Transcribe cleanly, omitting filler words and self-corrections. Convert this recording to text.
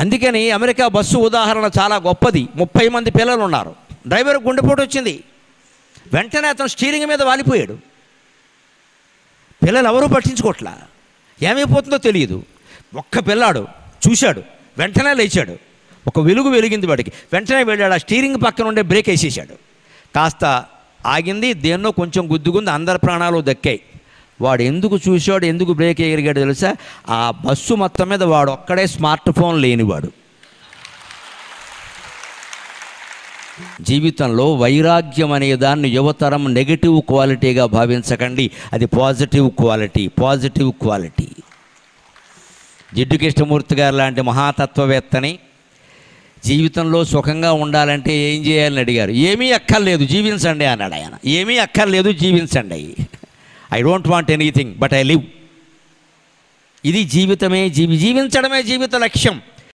అందుకని America bus ఉదాహరణ చాలా గొప్పది. 30 మంది పిల్లలు ఉన్నారు. డ్రైవర్ గుండెపోటు వచ్చింది. వెంటనే అతను స్టీరింగ్ మీద వాలిపోయాడు. పిల్లలు ఎవరూ పట్టించుకోవట్లా, ఏమైపోతుందో తెలియదు. ఒక్క పిల్లాడు చూశాడు, వెంటనే లేచాడు. ఒక వెలుగు వెలిగింది వాడికి, వెంటనే వెళ్ళాడు. ఆ స్టీరింగ్ పక్కన ఉండే బ్రేక్ వేసేసాడు. కాస్త ఆగింది, దేన్నో కొంచెం గుద్దుకుంది, అందరి ప్రాణాలు దక్కాయి. వాడు ఎందుకు చూశాడు, ఎందుకు బ్రేక్ ఎగిరిగాడు తెలుసా? ఆ బస్సు మొత్తం మీద వాడు ఒక్కడే స్మార్ట్ ఫోన్ లేనివాడు. జీవితంలో వైరాగ్యం అనే దాన్ని యువతరం నెగిటివ్ క్వాలిటీగా భావించకండి, అది positive quality. Positive quality. Jiddu Krishnamurti గారు లాంటి మహాతత్వవేత్తని జీవితంలో సుఖంగా ఉండాలంటే ఏం చేయాలని అడిగారు. ఏమీ అక్కర్లేదు, జీవించండి అన్నాడు ఆయన. ఏమీ అక్కర్లేదు, జీవించండి. I don't want anything but I live. ఇది జీవితమే, జీవించడమే జీవిత లక్ష్యం.